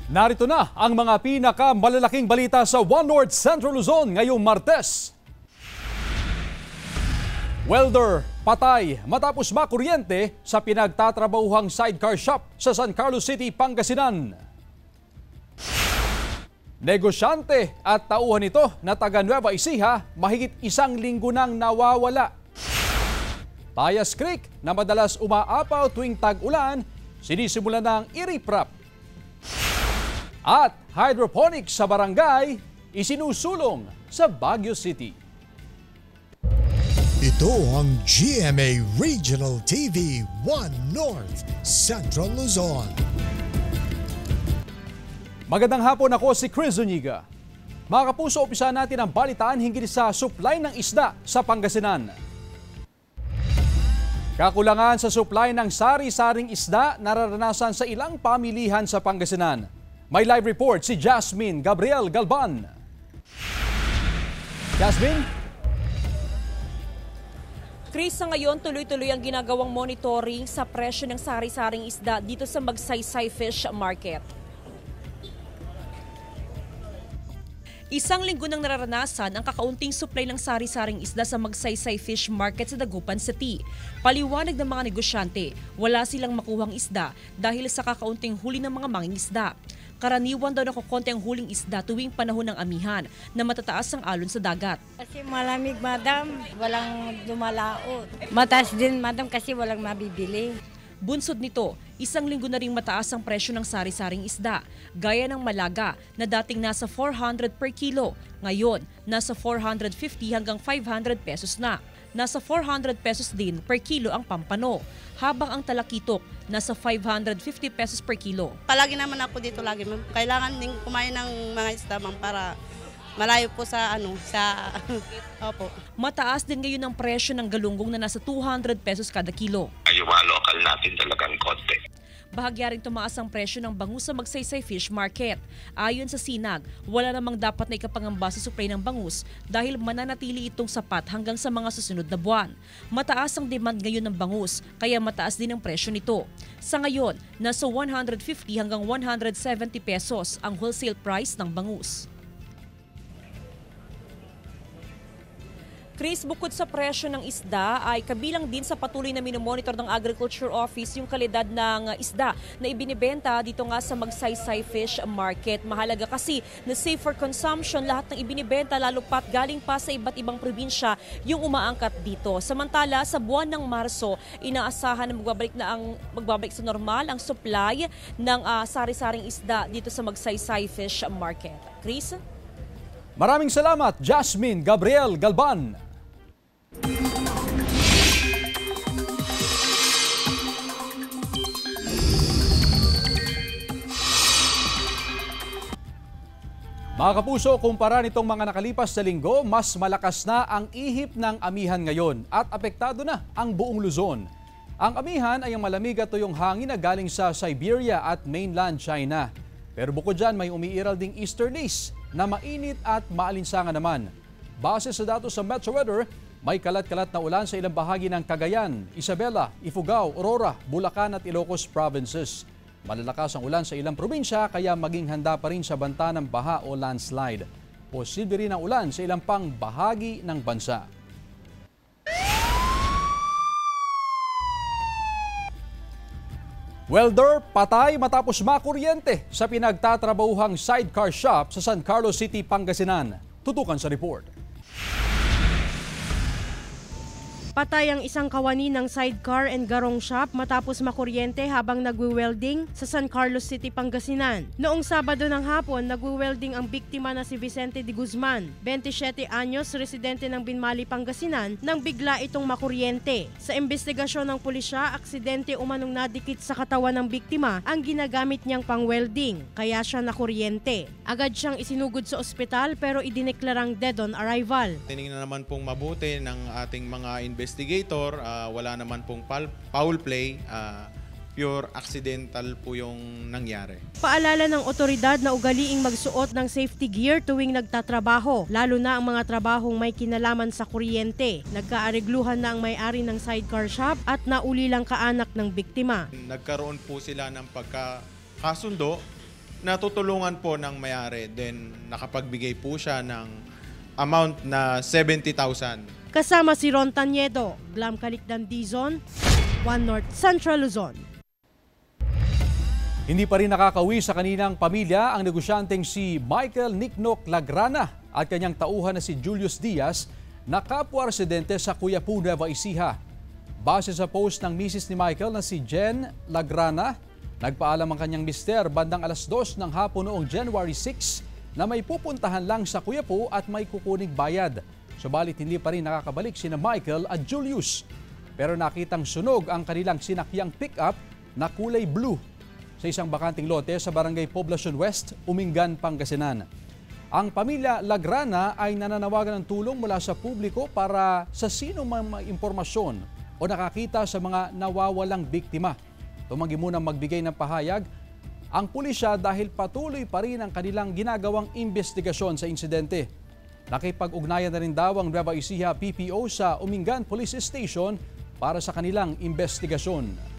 Narito na ang mga pinakamalalaking balita sa One North Central Luzon ngayong Martes. Welder patay matapos makuryente sa pinagtatrabahuhang sidecar shop sa San Carlos City, Pangasinan. Negosyante at tauhan nito na taga Nueva Ecija mahigit 1 linggo nang nawawala. Payas Creek na madalas umaapaw tuwing tag-ulan, sinisimulan ng iriprap. At hydroponics sa barangay, isinusulong sa Baguio City. Ito ang GMA Regional TV 1 North Central Luzon. Magandang hapon, ako si Chris Zuniga. Mga kapuso, umpisa natin ang balitaan hinggil sa supply ng isda sa Pangasinan. Kakulangan sa supply ng sari-saring isda nararanasan sa ilang pamilihan sa Pangasinan. May live report si Jasmine Gabriel Galban. Jasmine? Chris, sa ngayon tuloy-tuloy ang ginagawang monitoring sa presyo ng sari-saring isda dito sa Magsaysay Fish Market. 1 linggo nang nararanasan ang kakaunting supply ng sari-saring isda sa Magsaysay Fish Market sa Dagupan City. Paliwanag ng mga negosyante, wala silang makuhang isda dahil sa kakaunting huli ng mga mangingisda. Karaniwan daw nakukonti ang huling isda tuwing panahon ng amihan na matataas ang alon sa dagat. Kasi malamig, madam, walang dumalaot. Mataas din, madam, kasi walang mabibili. Bunsod nito, 1 linggo na ring mataas ang presyo ng sari-saring isda, gaya ng malaga na dating nasa 400 per kilo, ngayon nasa 450 hanggang 500 pesos na. Nasa 400 pesos din per kilo ang pampano, habang ang talakitok nasa 550 pesos per kilo. Palagi naman ako dito lagi, ma'am. Kailangan din kumain ng mga isda, ma'am, para malayo po sa opo. Mataas din ngayon ang presyo ng galunggong na nasa 200 pesos kada kilo. Yung mga local natin talagang konti. Bahagya rin tumaas ang presyo ng bangus sa Magsaysay Fish Market. Ayon sa Sinag, wala namang dapat na ikapangamba sa supply ng bangus dahil mananatili itong sapat hanggang sa mga susunod na buwan. Mataas ang demand ngayon ng bangus, kaya mataas din ang presyo nito. Sa ngayon, nasa 150 hanggang 170 pesos ang wholesale price ng bangus. Chris, bukod sa presyo ng isda ay kabilang din sa patuloy na minomonitor ng Agriculture Office yung kalidad ng isda na ibinibenta dito nga sa Magsaysay Fish Market. Mahalaga kasi na safe for consumption lahat ng ibinibenta, lalo pat galing pa sa iba't ibang probinsya yung umaangkat dito. Samantala, sa buwan ng Marso, inaasahan na magbabalik sa normal ang supply ng sari-saring isda dito sa Magsaysay Fish Market. Chris? Maraming salamat, Jasmine Gabriel Galban. Mga kapuso, kumpara nitong mga nakalipas na linggo, mas malakas na ang ihip ng amihan ngayon at apektado na ang buong Luzon. Ang amihan ay ang malamig at tuyong hangin na galing sa Siberia at mainland China. Pero bukod dyan, may umiiral ding easterlies na mainit at maalinsangan naman. Base sa datos sa Metro Weather, may kalat-kalat na ulan sa ilang bahagi ng Cagayan, Isabela, Ifugao, Aurora, Bulacan at Ilocos provinces. Malalakas ang ulan sa ilang probinsya kaya maging handa pa rin sa banta ng baha o landslide. Posible rin ang ulan sa ilang pang bahagi ng bansa. Welder patay matapos makuryente sa pinagtatrabahuhang sidecar shop sa San Carlos City, Pangasinan. Tutukan sa report. Patay ang isang kawani ng sidecar and garong shop matapos makuryente habang nagwi-welding sa San Carlos City, Pangasinan. Noong Sabado ng hapon, nagwi-welding ang biktima na si Vicente de Guzman, 27 anyos, residente ng Binmali, Pangasinan, nang bigla itong makuryente. Sa investigasyon ng pulisya, aksidente umanong nadikit sa katawan ng biktima ang ginagamit niyang pang-welding, kaya siya nakuryente. Agad siyang isinugod sa ospital pero idineklarang dead on arrival. Tinignan naman pong mabuti ng ating mga investigator, wala naman pong foul play, pure accidental po yung nangyari. Paalala ng otoridad na ugaliing magsuot ng safety gear tuwing nagtatrabaho, lalo na ang mga trabahong may kinalaman sa kuryente. Nagkaaregluhan na ang may-ari ng sidecar shop at naulilang kaanak ng biktima. Nagkaroon po sila ng pagkakasundo natutulungan po ng may-ari. Then nakapagbigay po siya ng amount na 70,000. Kasama si Ron Taniedo, Glam Calicdan Dizon, One North Central Luzon. Hindi pa rin nakakauwi sa kaninang pamilya ang negosyanteng si Michael Niknok Lagrana at kanyang tauhan na si Julius Diaz na kapwa-residente sa Cuyapu, Nueva Ecija. Base sa post ng misis ni Michael na si Jen Lagrana, nagpaalam ang kanyang mister bandang alas 2 ng hapon noong January 6 na may pupuntahan lang sa Cuyapu at may kukuning bayad. Subalit hindi pa rin nakakabalik sina Michael at Julius. Pero nakitang sunog ang kanilang sinakyang pick-up na kulay blue sa isang bakanting lote sa Barangay Poblacion West, Umingan, Pangasinan. Ang pamilya Lagrana ay nananawagan ng tulong mula sa publiko para sa sino mang may impormasyon o nakakita sa mga nawawalang biktima. Tumanggi munang magbigay ng pahayag ang pulisya dahil patuloy pa rin ang kanilang ginagawang investigasyon sa insidente. Nakipag-ugnayan na rin daw ang Nueva Ecija PPO sa Umingan Police Station para sa kanilang investigasyon.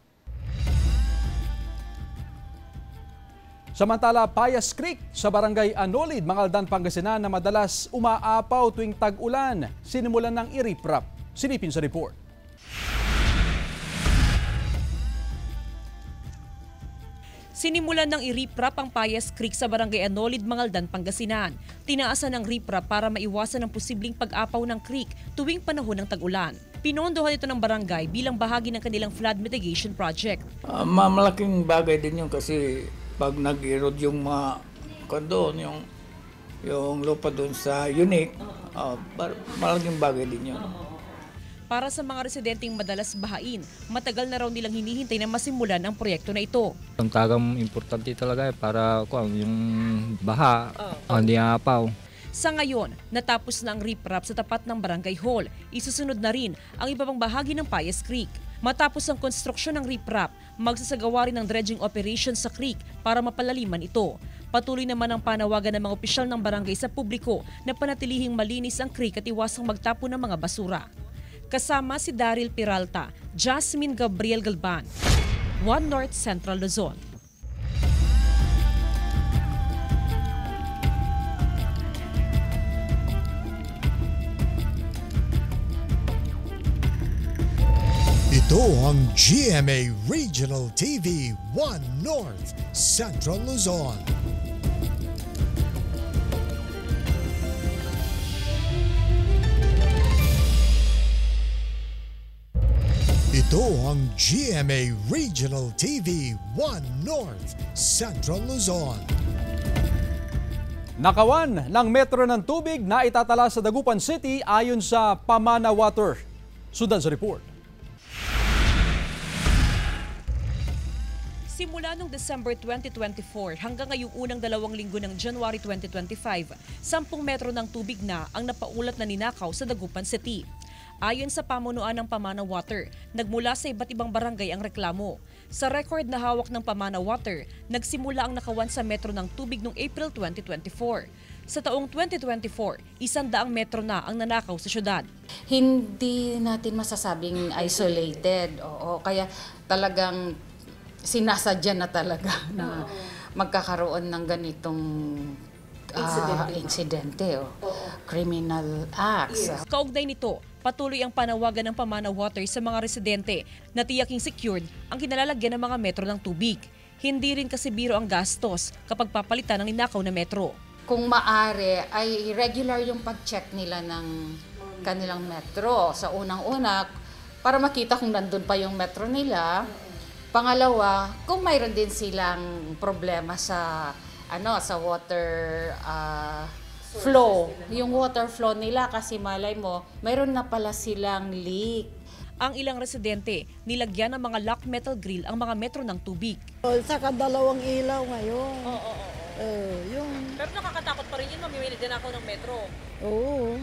Samantala, Payas Creek sa Barangay Anolid, Mangaldan, Pangasinan na madalas umaapaw tuwing tag-ulan, sinimulan ng iriprap. Silipin sa report. Sinimulan ng iriprap ang Payas Creek sa Barangay Anolid, Mangaldan, Pangasinan. Tinaasan ng riprap para maiwasan ang posibleng pag-apaw ng creek tuwing panahon ng tag-ulan. Pinondohan ito ng barangay bilang bahagi ng kanilang flood mitigation project. Malaking bagay din yun kasi pag nag-erode yung mga doon, yung lupa doon sa unique, malaking bagay din yun. Para sa mga residenteng madalas bahain, matagal na raw nilang hinihintay na masimulan ang proyekto na ito. Ang tagang importante talaga para yung baha, hindi apaw. Sa ngayon, natapos na ang riprap sa tapat ng Barangay Hall. Isusunod na rin ang iba pang bahagi ng Payas Creek. Matapos ang konstruksyon ng riprap, magsasagawa rin ng dredging operation sa creek para mapalaliman ito. Patuloy naman ang panawagan ng mga opisyal ng barangay sa publiko na panatilihing malinis ang creek at iwasang magtapon ng mga basura. Kasama si Daryl Peralta, Jasmine Gabriel Galban, One North Central Luzon. Ito ang GMA Regional TV 1 North Central Luzon. Ito ang GMA Regional TV 1 North Central Luzon. Nakawan ng metro ng tubig na itatala sa Dagupan City ayon sa Pamana Water. Sundan sa report. Simula noong December 2024 hanggang ngayong unang 2 linggo ng January 2025, 10 metro ng tubig na ang napaulat na ninakaw sa Dagupan City. Ayon sa pamunuan ng Pamana Water, nagmula sa iba't ibang barangay ang reklamo. Sa record na hawak ng Pamana Water, nagsimula ang nakawan sa metro ng tubig noong April 2024. Sa taong 2024, 100 metro na ang nanakaw sa syudad. Hindi natin masasabing isolated. Oo, kaya talagang sinasadya na talaga na magkakaroon ng ganitong insidente o criminal acts. Kaugnay nito, patuloy ang panawagan ng Pamana Water sa mga residente na tiyaking secured ang kinalalagyan ng mga metro ng tubig. Hindi rin kasi biro ang gastos kapag papalitan ng ninakaw na metro. Kung maaari ay regular yung pag-check nila ng kanilang metro. Sa unang-una, para makita kung nandun pa yung metro nila. Pangalawa, kung mayroon din silang problema sa sa water flow, yung water flow nila kasi malay mo, mayroon na pala silang leak. Ang ilang residente, nilagyan ng mga lock metal grill ang mga metro ng tubig. Saka 2 ilaw ngayon. Pero nakakatakot pa rin yun, mamimili din ako ng metro. Oo.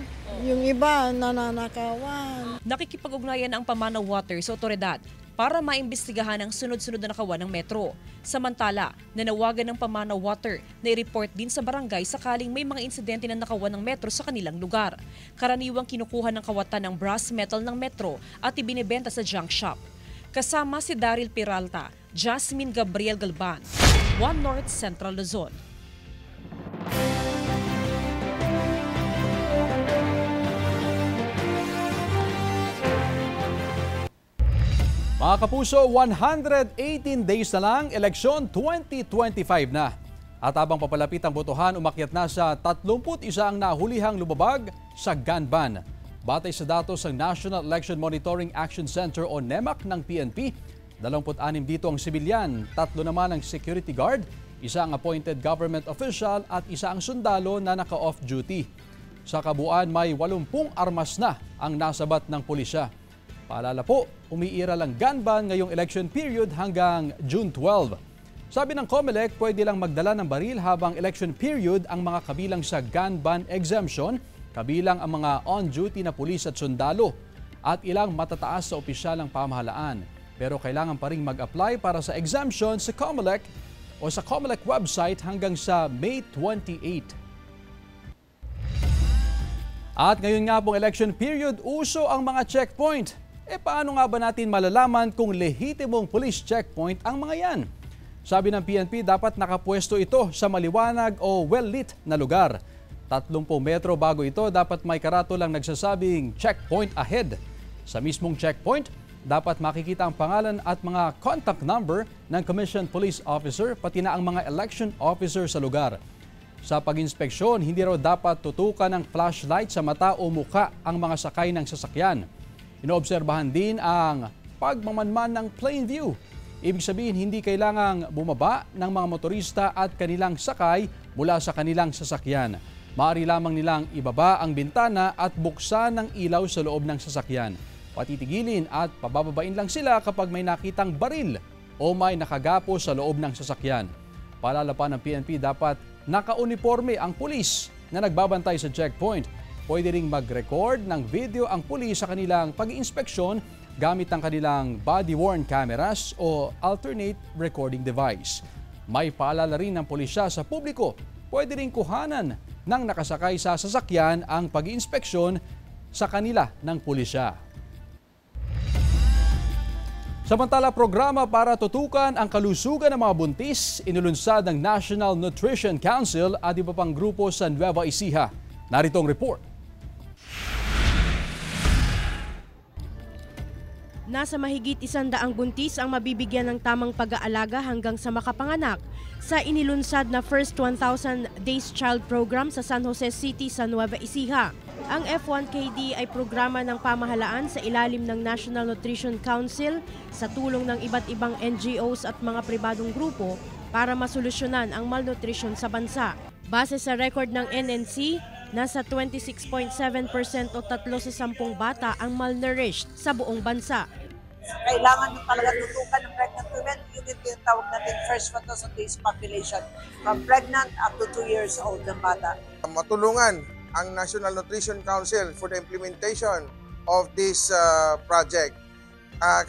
Yung iba, nananakawan. Nakikipag-ugnayan ang Pamana Water sa otoridad para maimbestigahan ang sunod-sunod na nakawan ng metro. Samantala, nanawagan ng Pamana Water na i-report din sa barangay sakaling may mga insidente na nakawan ng metro sa kanilang lugar. Karaniwang kinukuha ng kawatan ng brass metal ng metro at ibinebenta sa junk shop. Kasama si Daryl Peralta, Jasmine Gabriel Galban, One North Central Luzon. Mga kapuso, 118 days na lang, eleksyon 2025 na. At habang papalapit ang botohan, umakyat na sa 31 ang nahulihang lumabag sa gun ban. Batay sa datos ng National Election Monitoring Action Center o NEMAC ng PNP, 26 dito ang sibilyan, 3 naman ang security guard, 1 ang appointed government official at 1 ang sundalo na naka-off duty. Sa kabuuan, may 80 armas na ang nasabat ng pulisya. Paalala po, umiiral ang gun ban ngayong election period hanggang June 12. Sabi ng COMELEC, pwede lang magdala ng baril habang election period ang mga kabilang sa gun ban exemption, kabilang ang mga on-duty na pulis at sundalo at ilang matataas sa opisyal ng pamahalaan. Pero kailangan pa rin mag-apply para sa exemption sa COMELEC o sa COMELEC website hanggang sa May 28. At ngayon nga pong election period, uso ang mga checkpoint. Paano nga ba natin malalaman kung lehitimong police checkpoint ang mga yan? Sabi ng PNP, dapat nakapwesto ito sa maliwanag o well-lit na lugar. 30 metro bago ito, dapat may karatulang nagsasabing checkpoint ahead. Sa mismong checkpoint, dapat makikita ang pangalan at mga contact number ng commissioned police officer, pati na ang mga election officer sa lugar. Sa pag-inspeksyon, hindi raw dapat tutukan ng flashlight sa mata o muka ang mga sakay ng sasakyan. Inoobserbahan din ang pagmamanman ng plain view. Ibig sabihin, hindi kailangang bumaba ng mga motorista at kanilang sakay mula sa kanilang sasakyan. Maaari lamang nilang ibaba ang bintana at buksan ng ilaw sa loob ng sasakyan. Patitigilin at pabababain lang sila kapag may nakitang baril o may nakagapo sa loob ng sasakyan. Paalala pa ng PNP, dapat naka-uniforme ang pulis na nagbabantay sa checkpoint. Pwede ring mag-record ng video ang pulis sa kanilang pag-iinspeksyon gamit ang kanilang body-worn cameras o alternate recording device. May paalala rin ng pulisya sa publiko, pwede ring kuhanan ng nakasakay sa sasakyan ang pag-iinspeksyon sa kanila ng pulisya. Samantala, programa para tutukan ang kalusugan ng mga buntis, inulunsad ng National Nutrition Council at iba pang grupo sa Nueva Ecija. Narito ang report. Nasa mahigit 100 buntis ang mabibigyan ng tamang pag-aalaga hanggang sa makapanganak sa inilunsad na First 1,000 Days Child Program sa San Jose City sa Nueva Ecija. Ang F1KD ay programa ng pamahalaan sa ilalim ng National Nutrition Council sa tulong ng iba't ibang NGOs at mga pribadong grupo para masolusyonan ang malnutrition sa bansa. Base sa record ng NNC, nasa 26.7% o 3 sa 10 bata ang malnourished sa buong bansa. Kailangan nyo talaga tutukan ng pregnant women. Yun yung tinatawag natin first 1,000 days population. From pregnant up to 2 years old ng bata. Matulungan ang National Nutrition Council for the implementation of this project.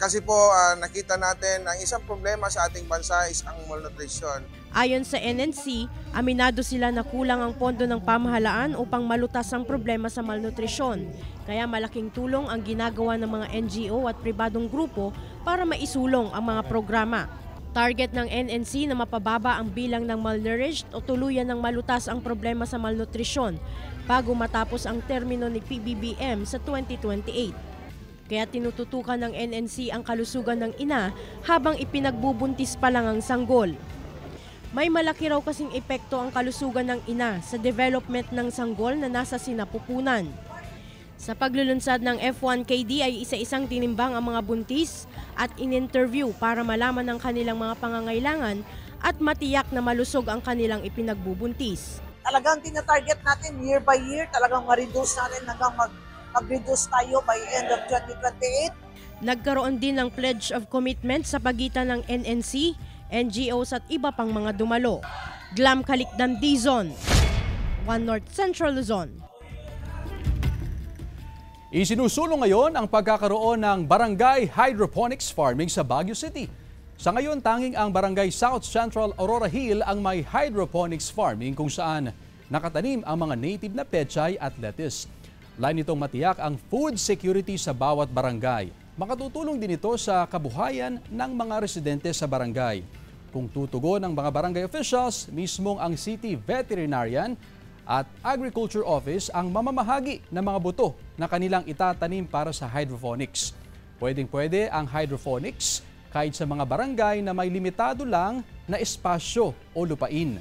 Kasi po nakita natin ang isang problema sa ating bansa is ang malnutrition. Ayon sa NNC, aminado sila na kulang ang pondo ng pamahalaan upang malutas ang problema sa malnutrisyon. Kaya malaking tulong ang ginagawa ng mga NGO at pribadong grupo para maisulong ang mga programa. Target ng NNC na mapababa ang bilang ng malnourished o tuluyan ng malutas ang problema sa malnutrisyon bago matapos ang termino ni PBBM sa 2028. Kaya tinututukan ng NNC ang kalusugan ng ina habang ipinagbubuntis pa lang ang sanggol. May malaki raw kasing epekto ang kalusugan ng ina sa development ng sanggol na nasa sinapupunan. Sa paglulunsad ng F1KD ay isa-isang tinimbang ang mga buntis at in-interview para malaman ang kanilang mga pangangailangan at matiyak na malusog ang kanilang ipinagbubuntis. Talagang tina-target natin year by year, talagang ma-reduce natin hanggang mag-reduce tayo by end of 2028. Nagkaroon din ng pledge of commitment sa pagitan ng NNC, NGOs at iba pang mga dumalo. Glam Kalikdan Dizon, One North Central Luzon. Isinusulong ngayon ang pagkakaroon ng barangay hydroponics farming sa Baguio City. Sa ngayon, tanging ang barangay South Central Aurora Hill ang may hydroponics farming kung saan nakatanim ang mga native na pechay at lettuce. Lain nitong matiyak ang food security sa bawat barangay. Makatutulong din ito sa kabuhayan ng mga residente sa barangay. Kung tutugon ng mga barangay officials, mismong ang City Veterinarian at Agriculture Office ang mamamahagi ng mga buto na kanilang itatanim para sa hydroponics. Pwedeng-pwede ang hydroponics kahit sa mga barangay na may limitado lang na espasyo o lupain.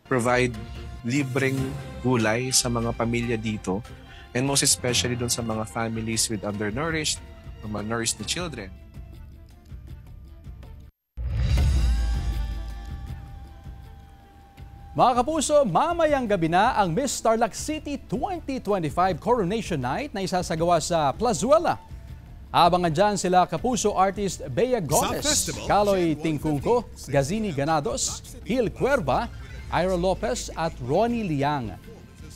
Provide libreng gulay sa mga pamilya dito, and most especially doon sa mga families with undernourished or malnourished na children. Mga kapuso, mamayang gabi na ang Miss Tarlac City 2025 Coronation Night na isasagawa sa Plazuela. Abangan dyan sila kapuso artist Bea Gomez, Kaloy Tingkungko, Gazini Ganados, Hil Cuerva, Ira Lopez at Ronnie Liang.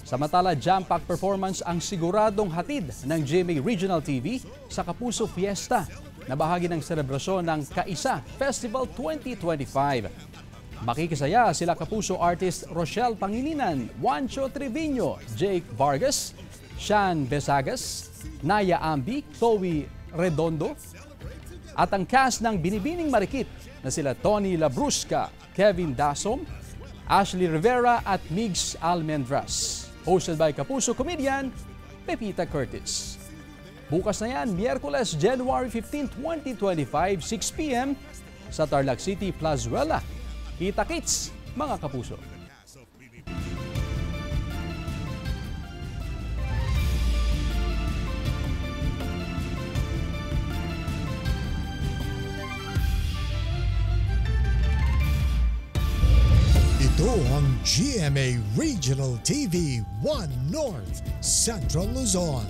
Samantala, jam-pack performance ang siguradong hatid ng GMA Regional TV sa Kapuso Fiesta na bahagi ng selebrasyon ng Kaisa Festival 2025. Makikisaya sila kapuso artist Rochelle Pangilinan, Juancho Trevino, Jake Vargas, Sean Besagas, Naya Ambi, Chloe Redondo, at ang cast ng Binibining Marikit na sila Tony Labrusca, Kevin Dasom, Ashley Rivera at Migs Almendras. Hosted by kapuso comedian Pepita Curtis. Bukas na yan, Miyerkules, January 15, 2025, 6 p.m. sa Tarlac City, Plazuela. Kita-kits, mga kapuso. Ito ang GMA Regional TV 1 North Central Luzon.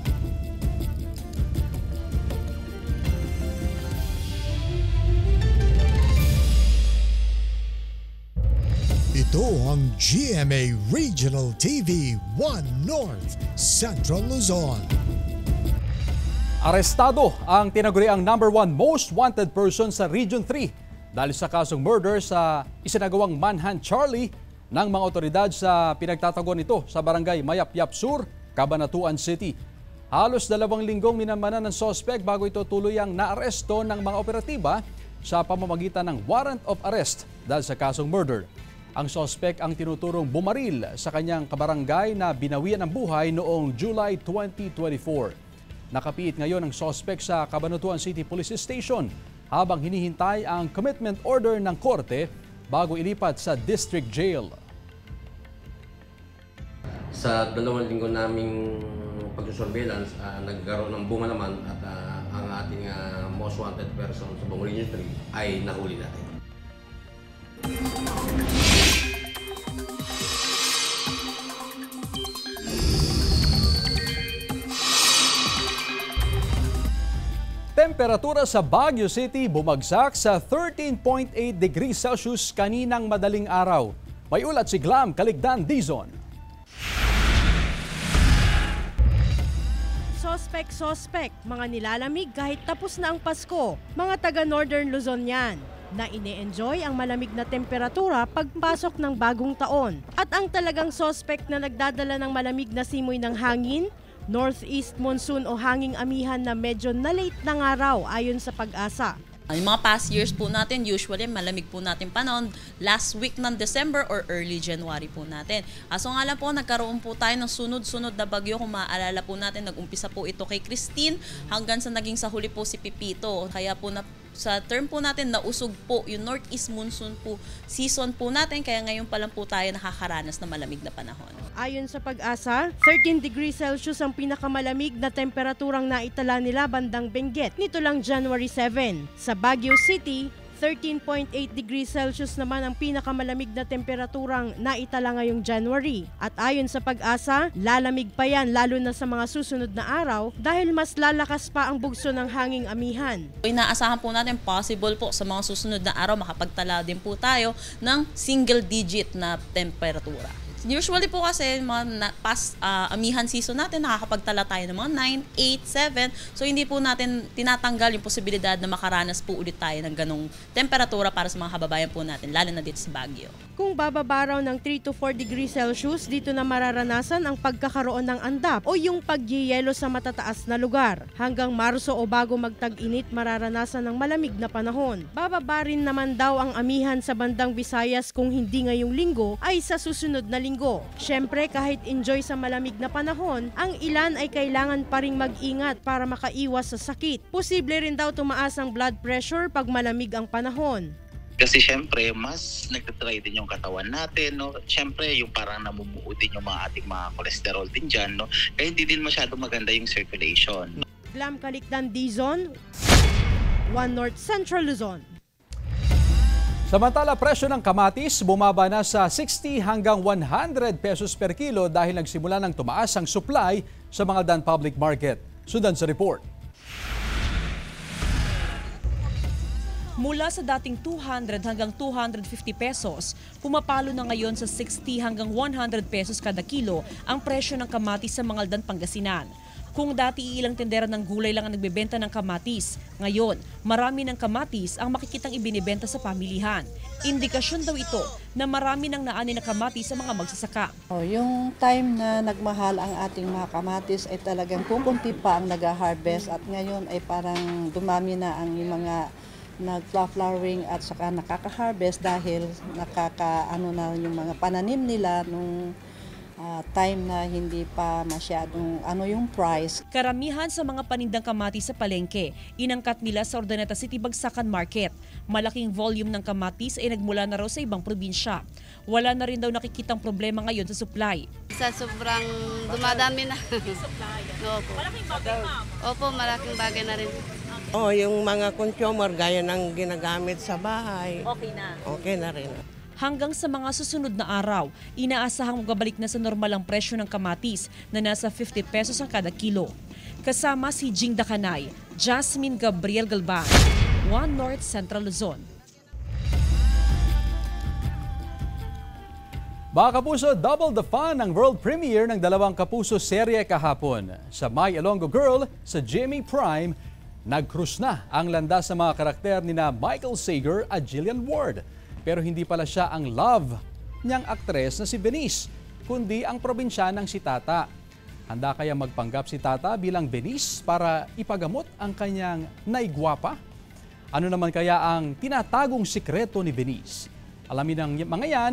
Ito ang GMA Regional TV 1 North Central Luzon. Arestado ang tinaguriang #1 most wanted person sa Region 3 dahil sa kasong murder sa isinagawang Manhunt Charlie ng mga otoridad sa pinagtataguan nito sa barangay Mayapyap Sur, Cabanatuan City. Halos 2 linggong minamanan ng sospek bago ito tuluyang naaresto ng mga operatiba sa pamamagitan ng warrant of arrest dahil sa kasong murder. Ang sospek ang tinuturong bumaril sa kanyang kabarangay na binawian ng buhay noong July 2024. Nakapiit ngayon ang sospek sa Cabanatuan City Police Station habang hinihintay ang commitment order ng korte bago ilipat sa district jail. Sa 2 linggo naming pag-surveillance, nagkaroon ng bunga naman at ang ating most wanted person sa buong Region 3 ay nahuli natin. Temperatura sa Baguio City bumagsak sa 13.8 degrees Celsius kaninang madaling araw. May ulat si Glam Caligdan Dizon. Sospek, mga nilalamig kahit tapos na ang Pasko. Mga taga Northern Luzon yan na ine-enjoy ang malamig na temperatura pagpasok ng bagong taon. At ang talagang sospek na nagdadala ng malamig na simoy ng hangin, northeast monsoon o hanging amihan na medyo na-late ng araw ayon sa Pag-asa. Yung mga past years po natin, usually malamig po natin panahon last week ng December or early January po natin. So nga lang po, nagkaroon po tayo ng sunod-sunod na bagyo. Kung maaalala po natin, nag-umpisa po ito kay Christine hanggang sa naging sa huli po si Pipito. Kaya po sa term po natin, nausog po yung northeast monsoon po season po natin. Kaya ngayon pa lang po tayo nakakaranas na malamig na panahon. Ayon sa Pag-asa, 13 degrees Celsius ang pinakamalamig na temperaturang naitala nila bandang Benguet nito lang January 7. Sa Baguio City, 13.8 degrees Celsius naman ang pinakamalamig na temperaturang naitala ngayong January. At ayon sa Pag-asa, lalamig pa yan lalo na sa mga susunod na araw dahil mas lalakas pa ang bugso ng hanging amihan. Inaasahan po natin possible po sa mga susunod na araw makapagtala din po tayo ng single digit na temperatura. Usually po kasi past amihan season natin, nakakapagtala tayo ng mga 9, 8, 7. So hindi po natin tinatanggal yung posibilidad na makaranas po ulit tayo ng ganong temperatura para sa mga kababayan po natin, lalo na dito sa Baguio. Kung bababa raw ng 3 to 4 degrees Celsius, dito na mararanasan ang pagkakaroon ng andap o yung pagyeyelo sa matataas na lugar. Hanggang Marso o bago magtag-init, mararanasan ng malamig na panahon. Bababa rin naman daw ang amihan sa bandang Visayas kung hindi ngayong linggo ay sa susunod na linggo. Syempre, kahit enjoy sa malamig na panahon, ang ilan ay kailangan pa ring mag-ingat para makaiwas sa sakit. Posible rin daw tumaas ang blood pressure pag malamig ang panahon. Kasi syempre, mas nagtatry din yung katawan natin, no? Syempre, yung parang namumuo din yung mga ating mga cholesterol din dyan, no? Kaya hindi din masyadong maganda yung circulation. Glam Calictan, Dizon, One North Central Luzon. Samantala, presyo ng kamatis bumaba na sa 60 hanggang 100 pesos per kilo dahil nagsimula ng tumaas ang supply sa mga non-public market. Sundan sa report. Mula sa dating 200 hanggang 250 pesos, pumapalo na ngayon sa 60 hanggang 100 pesos kada kilo ang presyo ng kamatis sa Mangaldan, Pangasinan. Kung dati ilang tendera ng gulay lang ang nagbebenta ng kamatis, ngayon marami ng kamatis ang makikitang ibinibenta sa pamilihan. Indikasyon daw ito na marami ng naani na kamatis sa mga magsasaka. Yung time na nagmahal ang ating mga kamatis ay talagang kukunti pa ang nag-harvest at ngayon ay parang dumami na ang mga nag-flowering at saka nakaka-harvest dahil nakakaano na yung mga pananim nila nung time na hindi pa masyadong yung price. Karamihan sa mga panindang kamatis sa palengke, inangkat nila sa Urdaneta City Bagsakan Market. Malaking volume ng kamatis ay nagmula na raw sa ibang probinsya. Wala na rin daw nakikitang problema ngayon sa supply. Sa sobrang dumadami na. Opo. Malaking bagay, ma'am. Opo, malaking bagay na rin. Yung mga consumer gaya ng ginagamit sa bahay. Okay na. Okay na rin. Hanggang sa mga susunod na araw, inaasahang magabalik na sa normal ang presyo ng kamatis na nasa 50 pesos ang kada kilo. Kasama si Jing Dakanay, Jasmine Gabriel Galban, One North Central Luzon. Mga kapuso, double the fun ang world premiere ng dalawang kapuso serye kahapon. Sa My Ilonggo Girl, sa Jimmy Prime, nag-cruise na ang landas sa mga karakter ni na Michael Sager at Jillian Ward. Pero hindi pala siya ang love niyang aktres na si Benice, kundi ang probinsyanang si Tata. Handa kaya magpanggap si Tata bilang Benice para ipagamot ang kanyang naigwapa? Ano naman kaya ang tinatagong sikreto ni Benice? Alamin ang mga yan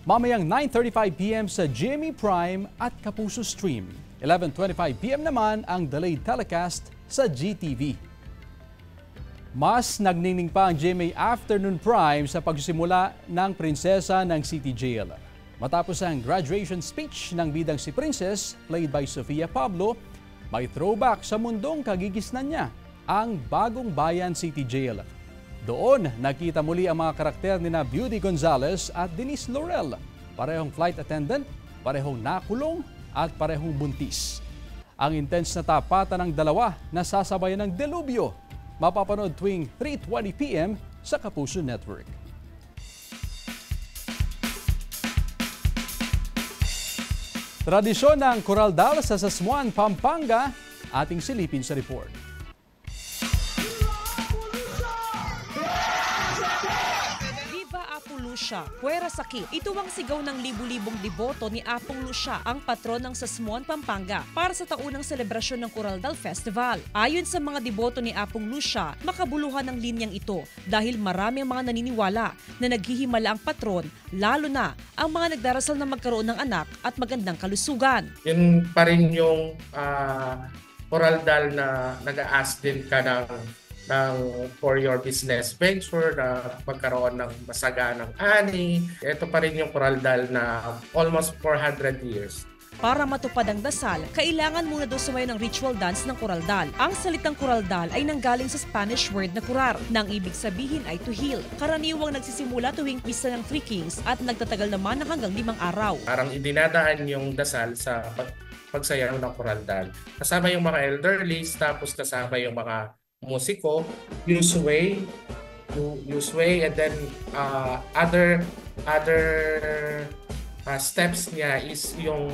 mamayang 9:35 p.m. sa Jimmy Prime at Kapuso Stream. 11:25 p.m. naman ang delayed telecast sa GTV. Mas nagningning pa ang GMA Afternoon Prime sa pagsisimula ng prinsesa ng City Jail. Matapos ang graduation speech ng bidang si Princess, played by Sofia Pablo, may throwback sa mundong kagigisnan niya, ang Bagong Bayan City Jail. Doon, nakita muli ang mga karakter ni na Beauty Gonzales at Denise Laurel. Parehong flight attendant, parehong nakulong at parehong buntis. Ang intense na tapatan ng dalawa na sasabayan ng delubyo. Mapapanood tuwing 3:20 p.m. sa Kapuso Network. Tradisyon ng Coraldal sa Sasmuan, Pampanga, ating silipin sa report. Lucia, Puera Sakit. Ito ang sigaw ng libu-libong deboto ni Apong Lucia, ang patron ng Sasmuan, Pampanga, para sa taunang selebrasyon ng Coraldal Festival. Ayon sa mga deboto ni Apong Lucia, makabuluhan ang linyang ito dahil marami ang mga naniniwala na naghihimala ang patron, lalo na ang mga nagdarasal na magkaroon ng anak at magandang kalusugan. Yun pa rin yung Coraldal na nag-a-ask din ka for your business venture na magkaroon ng masaganang ani. Ito pa rin yung Coraldal na almost 400 years. Para matupad ang dasal, kailangan muna daw sumayo ng ritual dance ng Coraldal. Ang salitang Coraldal ay nanggaling sa Spanish word na curar, na ang ibig sabihin ay to heal. Karaniwang nagsisimula tuwing pista ng Three Kings at nagtatagal naman ng hanggang 5 araw. Parang idinadaan yung dasal sa pagsayaw ng Coraldal. Kasama yung mga elderlies, tapos kasama yung mga musiko, use way, and then other steps niya is yung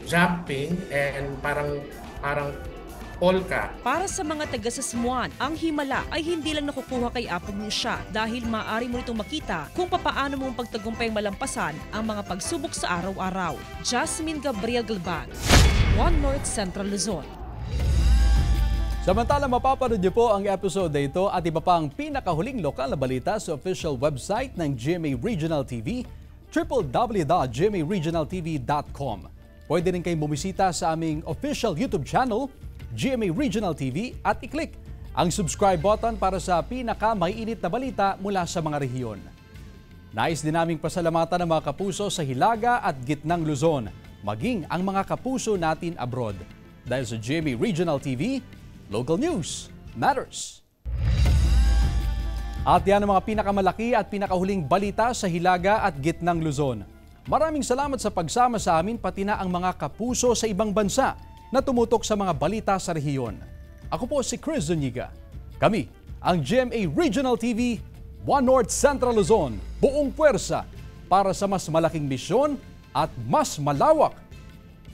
jumping and parang polka. Para sa mga taga Sasmuan, ang himala ay hindi lang nakukuha kay Apo Musya dahil maaari mo itong makita kung papaano mong pagtagumpay malampasan ang mga pagsubok sa araw-araw. Jasmine Gabriel Galban, One North Central Luzon. Samantala, mapapanood niyo po ang episode na ito at iba pang pinakahuling lokal na balita sa official website ng GMA Regional TV, www.gmaregionaltv.com. Pwede rin kayong bumisita sa aming official YouTube channel, GMA Regional TV, at i-click ang subscribe button para sa pinaka-maiinit na balita mula sa mga rehiyon. Nais din naming pasalamatan ng mga kapuso sa Hilaga at Gitnang Luzon, maging ang mga kapuso natin abroad. Dahil sa GMA Regional TV, local news matters. At yan ang mga pinakamalaki at pinakahuling balita sa Hilaga at Gitnang Luzon. Maraming salamat sa pagsama sa amin pati na ang mga kapuso sa ibang bansa na tumutok sa mga balita sa rehiyon. Ako po si Chris Zuniga. Kami ang GMA Regional TV, One North Central Luzon, buong puwersa para sa mas malaking misyon at mas malawak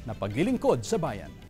na paglilingkod sa bayan.